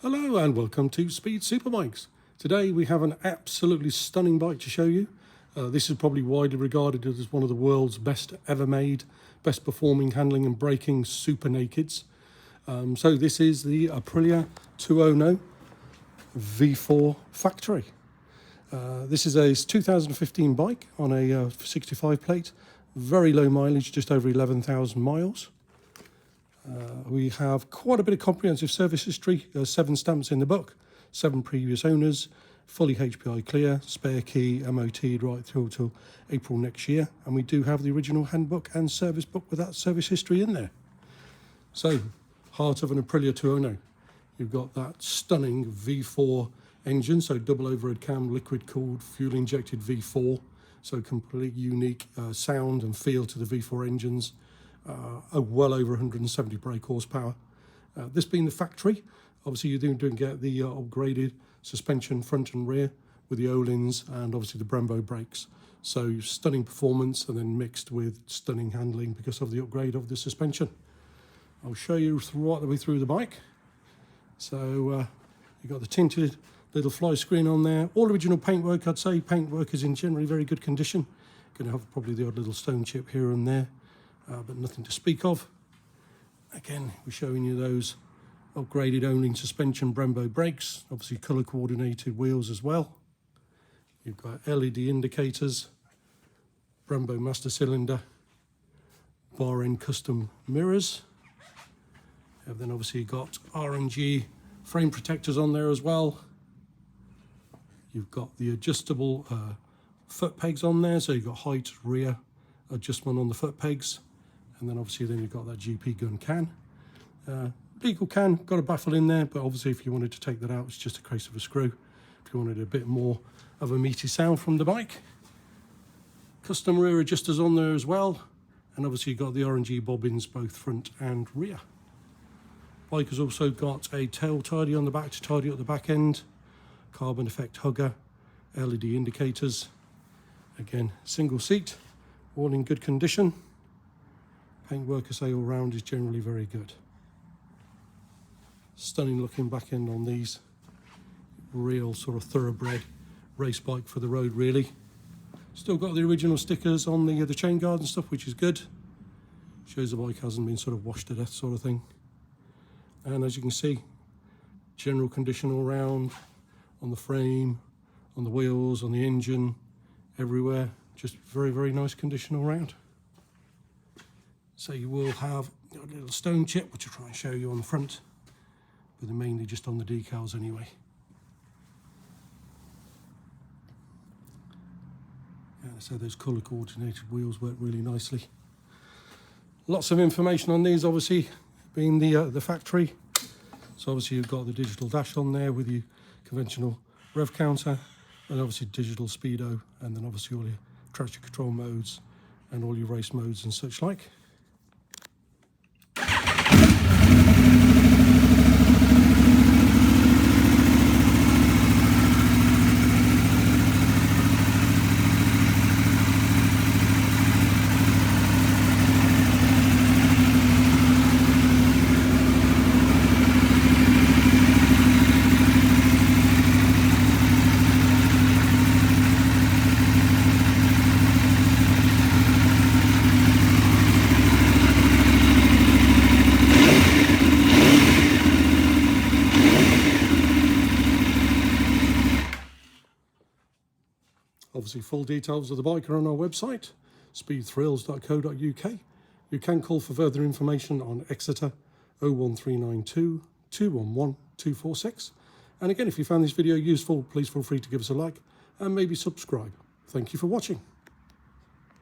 Hello and welcome to Speed Superbikes. Today we have an absolutely stunning bike to show you. This is probably widely regarded as one of the world's best ever made, best performing, handling and braking super nakeds. So this is the Aprilia Tuono V4 factory. This is a 2015 bike on a 65 plate, very low mileage, just over 11,000 miles. We have quite a bit of comprehensive service history, 7 stamps in the book, 7 previous owners, fully HPI clear, spare key, MOT'd right through till April next year. And we do have the original handbook and service book with that service history in there. So, heart of an Aprilia Tuono. You've got that stunning V4 engine, so double overhead cam, liquid cooled, fuel injected V4. So completely unique sound and feel to the V4 engines. Well over 170 brake horsepower. This being the factory, obviously you do get the upgraded suspension front and rear with the Öhlins and obviously the Brembo brakes. So stunning performance and then mixed with stunning handling because of the upgrade of the suspension. I'll show you right the way through the bike. So you've got the tinted little fly screen on there. All original paintwork, I'd say. Paintwork is in generally very good condition. Going to have probably the odd little stone chip here and there. But nothing to speak of. Again, we're showing you those upgraded Öhlins suspension Brembo brakes, obviously colour coordinated wheels as well. You've got LED indicators, Brembo master cylinder, bar end custom mirrors. And then obviously you've got R&G frame protectors on there as well. You've got the adjustable foot pegs on there, so you've got height, rear adjustment on the foot pegs. And then obviously you've got that GP gun can. Legal can, got a baffle in there, but obviously if you wanted to take that out, it's just a case of a screw. If you wanted a bit more of a meaty sound from the bike. Custom rear adjusters on there as well. And obviously you've got the R&G bobbins, both front and rear. Bike has also got a tail tidy on the back to tidy up the back end. Carbon effect hugger, LED indicators. Again, single seat, all in good condition. Paintwork, I say, all round is generally very good. Stunning looking back end on these. Real sort of thoroughbred race bike for the road, really. Still got the original stickers on the chain guard and stuff, which is good. Shows the bike hasn't been sort of washed to death sort of thing. And as you can see, general condition all round, on the frame, on the wheels, on the engine, everywhere. Just very, very nice condition all round. So you will have a little stone chip, which I'll try and show you on the front, but they're mainly just on the decals anyway. And so those colour coordinated wheels work really nicely. Lots of information on these, obviously, being the factory. So obviously you've got the digital dash on there with your conventional rev counter, and obviously digital speedo, and then obviously all your traction control modes and all your race modes and such like. Obviously, full details of the bike are on our website, speedthrills.co.uk. You can call for further information on Exeter 01392 211 246. And again, if you found this video useful, please feel free to give us a like and maybe subscribe. Thank you for watching.